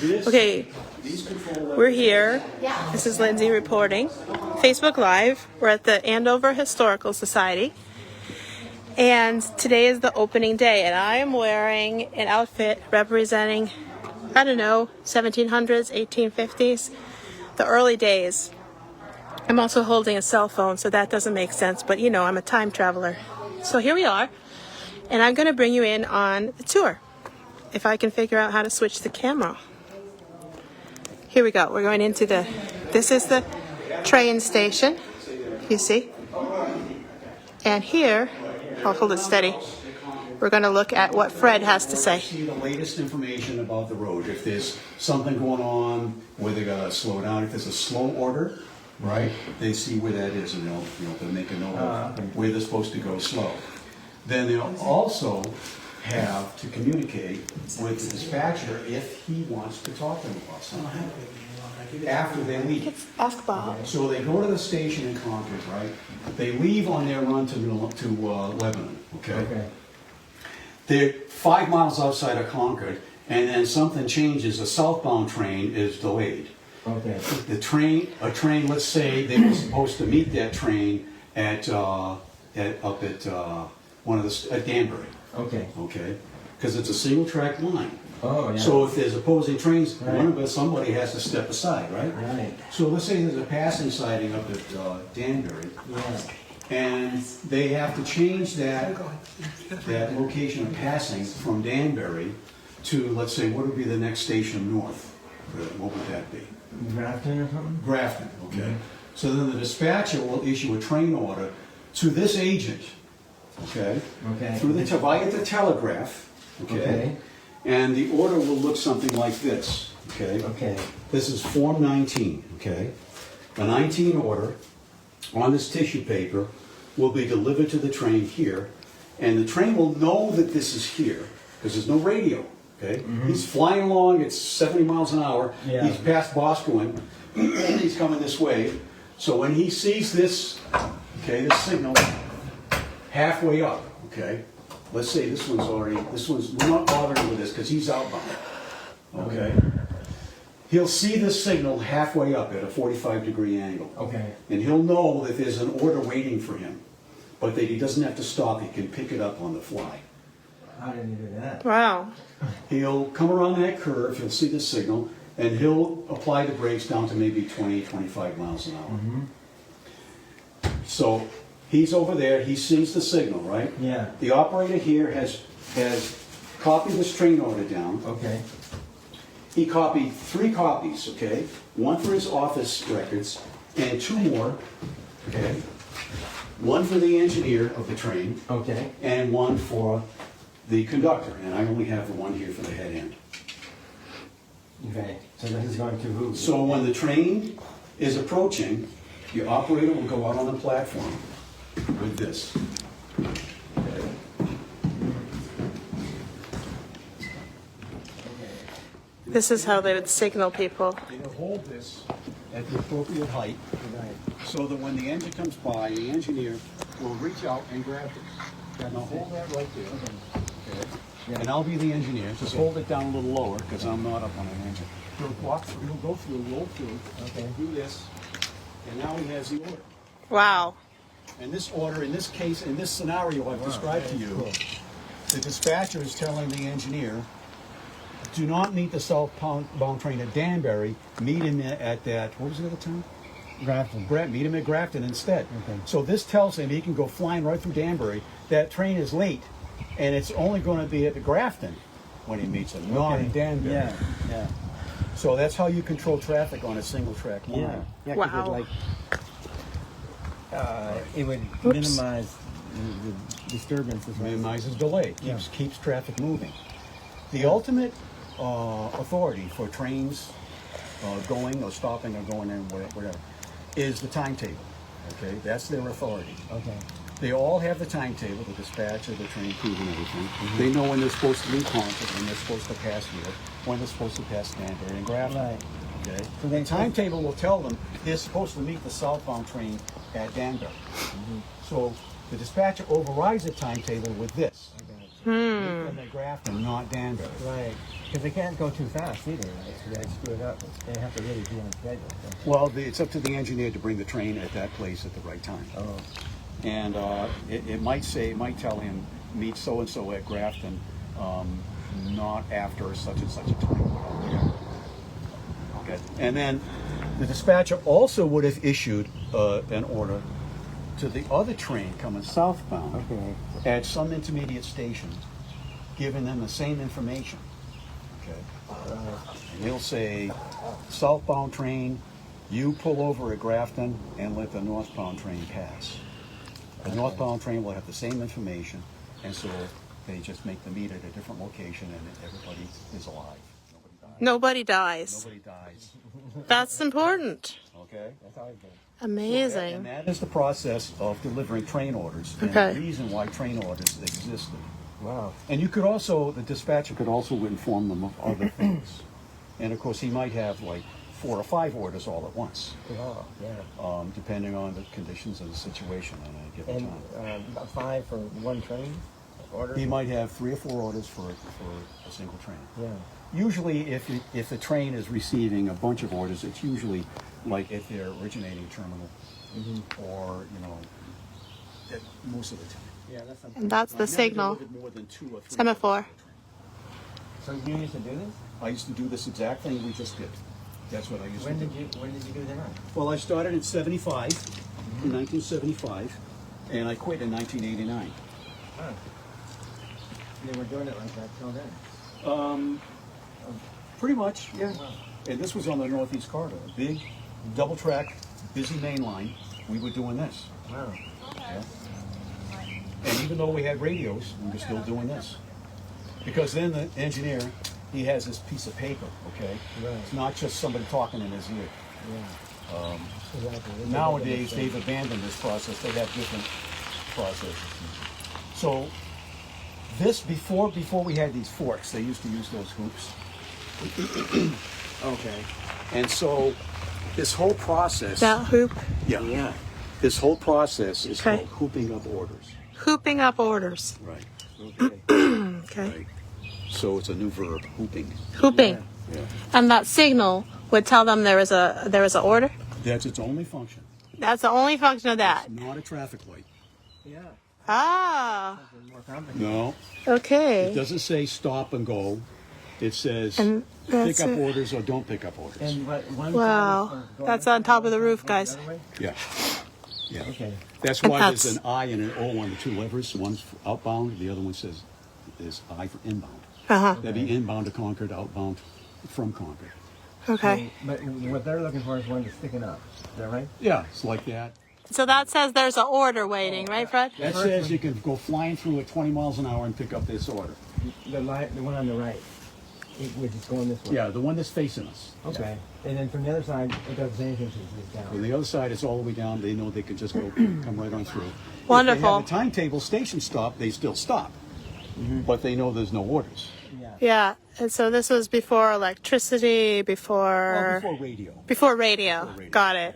Okay, we're here. This is Lindsay reporting. Facebook Live. We're at the Andover Historical Society. And today is the opening day, and I am wearing an outfit representing, I don't know, 1700s, 1850s, the early days. I'm also holding a cell phone, so that doesn't make sense, but you know, I'm a time traveler. So here we are, and I'm going to bring you in on the tour, if I can figure out how to switch the camera. Here we go. We're going into this is the train station, you see. And here, I'll hold it steady. We're going to look at what Fred has to say. See the latest information about the road. If there's something going on where they got to slow down, if there's a slow order, right? They see where that is, and they'll make a note of where they're supposed to go slow. Then they'll also have to communicate with the dispatcher if he wants to talk to them about something after they leave. Ask Bob. So they go to the station in Concord, right? They leave on their run to Lebanon, okay? They're 5 miles outside of Concord, and then something changes. A southbound train is delayed. Okay. A train, let's say they were supposed to meet that train at Danbury. Okay. Because it's a single track line. Oh, yeah. So if there's opposing trains, somebody has to step aside, right? Right. So let's say there's a passing siding up at Danbury. Yeah. And they have to change that location of passing from Danbury to, let's say, what would be the next station north? What would that be? Grafton or something? Grafton, okay. So then the dispatcher will issue a train order to this agent, okay? Through via the telegraph, okay? And the order will look something like this, okay? This is Form 19, okay? A 19 order on this tissue paper will be delivered to the train here, and the train will know that this is here, because there's no radio, okay? He's flying along, it's 70 miles an hour, he's past Boscawen, and he's coming this way, so when he sees this, this signal, halfway up, let's say we're not bothering with this, because he's outbound, okay? He'll see this signal halfway up at a 45-degree angle. And he'll know that there's an order waiting for him, but that he doesn't have to stop. He can pick it up on the fly. How did he do that? Wow. He'll come around that curve, he'll see the signal, and he'll apply the brakes down to maybe 20, 25 miles an hour. So he's over there, he sees the signal, right? Yeah. The operator here has copied this train order down. He copied 3 copies, one for his office records, and 2 more, one for the engineer of the train, and one for the conductor, and I only have the one here for the head end. So this is going to who? So when the train is approaching, the operator will go out on the platform with this. This is how they would signal people. They'll hold this at the appropriate height, so that when the engine comes by, the engineer will reach out and grab it. Now hold that right there. And I'll be the engineer. Just hold it down a little lower, because I'm not up on an engine. He'll go through, roll through, do this, and now he has the order. Wow. And this order, in this case, in this scenario I've described to you, the dispatcher is telling the engineer, do not meet the southbound train at Danbury, meet him at that, what was the other town? Grafton. Meet him at Grafton instead. So this tells him he can go flying right through Danbury. That train is late, and it's only going to be at the Grafton when he meets him, not in Danbury. So that's how you control traffic on a single track line. Wow. It would minimize the disturbances. Minimizes delay, keeps traffic moving. The ultimate authority for trains going or stopping or going in, whatever, is the timetable. That's their authority. They all have the timetable, the dispatcher, the train crew, and everything. They know when they're supposed to leave Concord, when they're supposed to pass here, when they're supposed to pass Danbury and Grafton. So the timetable will tell them they're supposed to meet the southbound train at Danbury. So the dispatcher overrides the timetable with this. And they Grafton, not Danvers. Right. Because they can't go too fast either. Right? So they screw it up. They have to really be on schedule. Well, it's up to the engineer to bring the train at that place at the right time. Oh. And it might tell him, meet so-and-so at Grafton, not after such and such a time. Okay. And then the dispatcher also would have issued an order to the other train coming southbound at some intermediate station, giving them the same information. Okay. And he'll say, southbound train, you pull over at Grafton and let the northbound train pass. The northbound train will have the same information, and so they just make the meet at a different location, and everybody is alive. Nobody dies. Nobody dies. That's important. Okay? That's always good. Amazing. And that is the process of delivering train orders, and Okay. the reason why train orders existed. Wow. And you could also, the dispatcher could also inform them of other things. And of course, he might have like 4 or 5 orders all at once, Oh, yeah. depending on the conditions of the situation on a given And time. about 5 for one train order? He might have 3 or 4 orders for a single train. Yeah. Usually, if the train is receiving a bunch of orders, it's usually like at their originating terminal, or most of the time. Yeah, that's something. And that's the I've never signal. delivered more than 2 or 3 Semaphore. So you used to do this? I used to do this exact thing we just did. That's what I used When to did do. you do that? Well, I started in 75, in 1975, and I quit in 1989. Huh. They were doing it like that till then. Pretty much, yeah. Wow. And this was on the Northeast Corridor, a big double-track, busy main line. We were doing this. Wow. Yeah. And even though we had radios, we were still doing this. Because then the engineer, he has this piece of paper, okay? Right. It's not just somebody talking in his ear. Yeah. Exactly. Nowadays, they've abandoned this process. They have different processes. So this, before we had these forks, they used to use those hoops. Okay. And so this whole process, That hoop. yeah, this whole process is Okay. called hooping up orders. Hooping up orders. Right. Okay. Okay. Right. So it's a new verb, hooping. Hooping. Yeah. And that signal would tell them there was a order. That's its only function. That's the only function of that. Not a traffic light. Yeah. Ah. More complicated. No. It Okay. doesn't say stop and go. It says And pick that's up it. orders or don't pick up orders. And what, one Wow. side is for That's going on top of the one roof, side guys. the other way? Yeah. Yeah. Okay. That's And why that's- there's an I and an O on the 2 levers. One's for outbound, the other one says is I for inbound. Uh-huh. That'd be inbound to Concord, outbound from Concord. Okay. But what they're looking for is one that's sticking up. Is that right? Yeah, it's like that. So that says there's an order waiting, right, Fred? That says you can go flying through at 20 miles an hour and pick up this order. The one on the right, which is going this way. Yeah, the one that's facing us. Okay. And then from the other side, it doesn't say anything to it's On down. the other side, it's all the way down. They know they can just go come right on through. Wonderful. If they have a timetable station stop, they still stop. But they know there's no orders. Yeah. Yeah. And so this was before electricity, Well, before before radio. before radio. Before radio, Got it.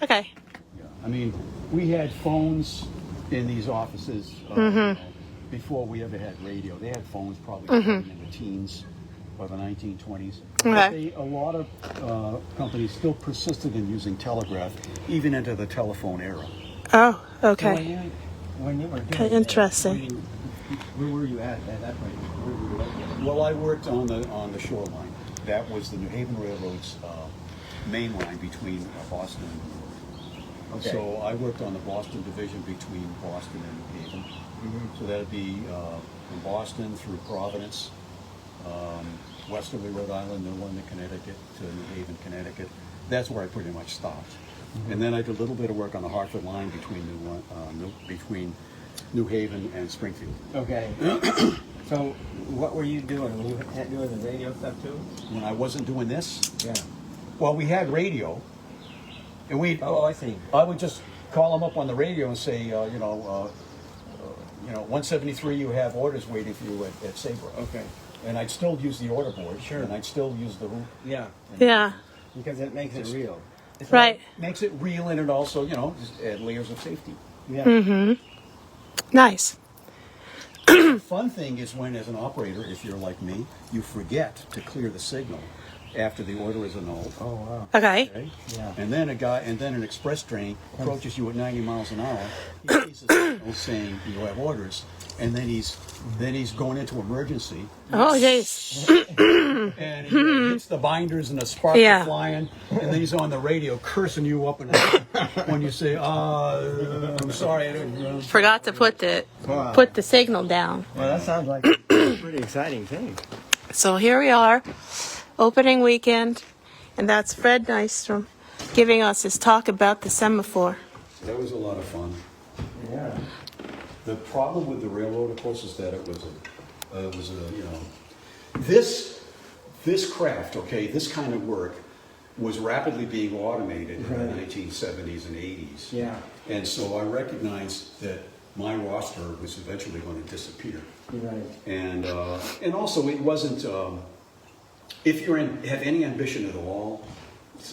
Okay. Yeah. I mean, we had phones in these offices before we ever had radio. They had phones probably in the teens by the 1920s. But a lot of companies still persisted in using telegraph even into the telephone era. Oh, So okay. when you were doing Okay, that, interesting. where were you at that point? Where were you located? Well, I worked on the shoreline. That was the New Haven Railroad's main line between Boston and New York. Okay. So I worked on the Boston division between Boston and New Haven. So that'd be from Boston through Providence, westerly Rhode Island, New London, Connecticut to New Haven, Connecticut. That's where I pretty much stopped. And then I did a little bit of work on the Hartford line between New Haven and Springfield. Okay. So what were you doing? Were you doing the radio stuff too? When I wasn't doing this, Yeah. well, we had radio, and Oh, I see. I would just call them up on the radio and say, 173, you have orders waiting for you at Saybrook. Okay. And I'd still use the order board. Sure. And I'd still use the route. Yeah. Yeah. Because it makes it real. Right. Makes it real, and it also, just add layers of safety. Yeah. Nice. The fun thing is when, as an operator, if you're like me, you forget to clear the signal after the order is annulled. Oh, wow. Okay. Yeah. And then an express train approaches you at 90 miles an hour. He sees a signal saying you have orders, and then he's going into emergency. Oh, jeez. And he hits the binders and the sparks are flying, and then he's on the radio cursing you up and down when you say, I'm sorry, I didn't. Forgot to put the signal down. Well, that sounds like a pretty exciting thing. So here we are, opening weekend, and that's Fred Nystrom giving us his talk about the semaphore. That was a lot of fun. Yeah. The problem with the railroad, of course, is that it was this craft, okay, this kind of work was rapidly being automated in the 1970s and 80s. Yeah. And so I recognized that my roster was eventually going to disappear. You're right. And also it wasn't, if you have any ambition at all,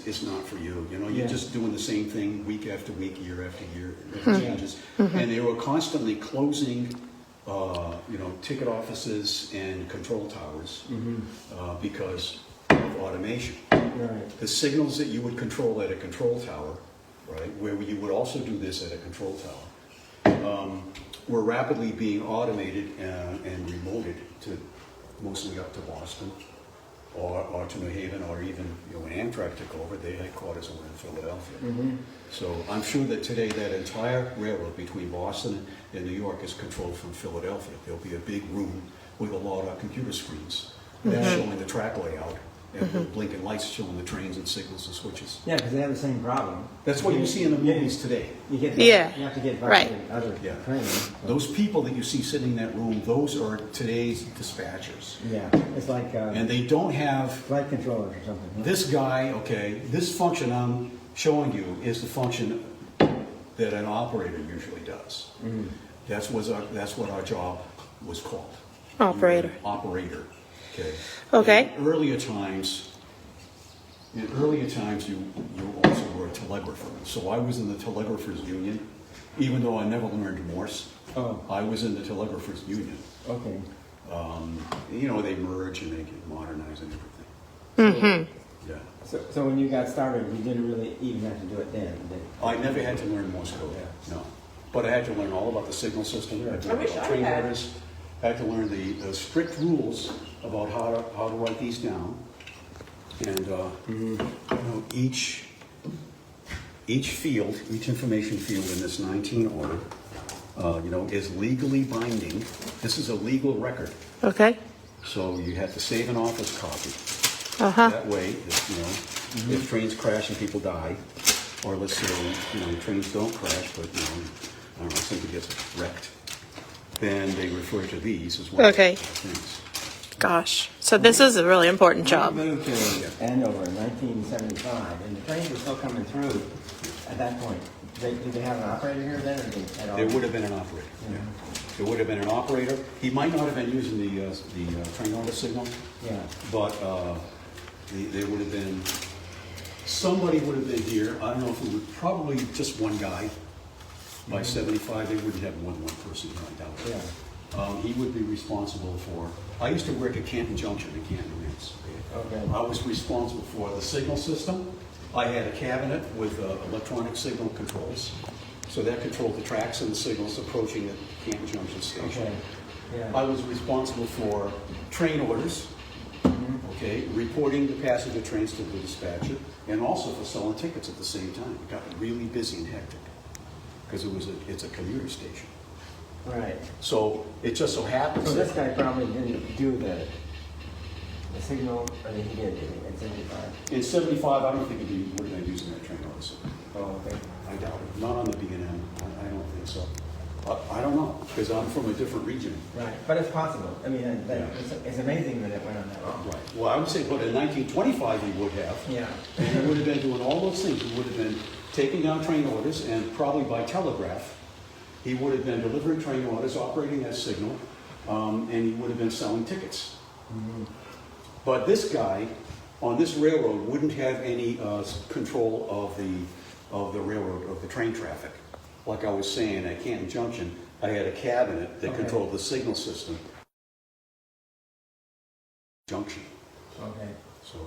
it's not for you. You know, you're just doing the same thing week after week, year after year, nothing changes. And they were constantly closing, ticket offices and control towers because of automation. Right. The signals that you would control at a control tower, right, where you would also do this at a control tower, were rapidly being automated and remoted to mostly up to Boston or to New Haven, or even when Amtrak took over, their headquarters were in Philadelphia. So I'm sure that today that entire railroad between Boston and New York is controlled from Philadelphia. There'll be a big room with a lot of computer screens that's showing the track layout and the blinking lights showing the trains and signals and switches. Yeah, because they have the same problem. That's what you see in the movies today. You get Yeah. You have to get back Right. to other trains. Those people that you see sitting in that room, those are today's dispatchers. Yeah, it's like And they don't have flight controllers or something. Huh? this guy, okay, this function I'm showing you is the function that an operator usually does. That's what our job was called. Operator. Operator, okay. Okay. In earlier times, you also were a telegrapher. So I was in the telegraphers union, even though I never learned Morse. Oh. I was in the telegraphers union. Okay. They merge and they get modernized and everything. Yeah. So when you got started, you didn't really even have to do it then, did you? I never had to learn Morse code, no. But I had to learn all about the signal system. I had to learn wish about I train had. orders. I had to learn the strict rules about how to write these down. And each field, each information field in this 19 order, is legally binding. This is a legal record. Okay. So you have to save an office copy. Uh-huh. That way, if trains crash and people die, or let's say, trains don't crash, but, I don't know, somebody gets wrecked, then they refer to these as well. Okay. Things. Gosh. So this is a really important I job. moved to Andover in 1975, and the trains were still coming through at that point. Did they have an operator here then, or at all? There would have been an operator. Yeah. There would have been an operator. He might not have been using the train order signal, Yeah. but there would have been, somebody would have been here. I don't know if it was probably just one guy. By 75, they wouldn't have more than one person here, I doubt it. Yeah. He would be responsible for, I used to work at Canton Junction in Canton, Mass. Okay. I was responsible for the signal system. I had a cabinet with electronic signal controls. So that controlled the tracks and the signals approaching the Canton Junction station. Okay. Yeah. I was responsible for train orders, okay, reporting the passenger trains to the dispatcher, and also for selling tickets at the same time. It got really busy and hectic because it's a commuter station. Right. So it just so happens So this that guy probably didn't do the signal, or he did in 75? in 75, I don't think he would have been using that train order system. Oh, okay. I doubt it. Not on the B&M. I don't think so. I don't know, because I'm from a different region. Right, but it's possible. I mean, it's amazing that it went on that long. Right. Well, I would say, but in 1925 he would have. Yeah. And he would have been doing all those things. He would have been taking down train orders, and probably by telegraph, he would have been delivering train orders, operating that signal, and he would have been selling tickets. But this guy on this railroad wouldn't have any control of the railroad, of the train traffic. Like I was saying, at Canton Junction, I had a cabinet that controlled the signal system. Junction. Okay. So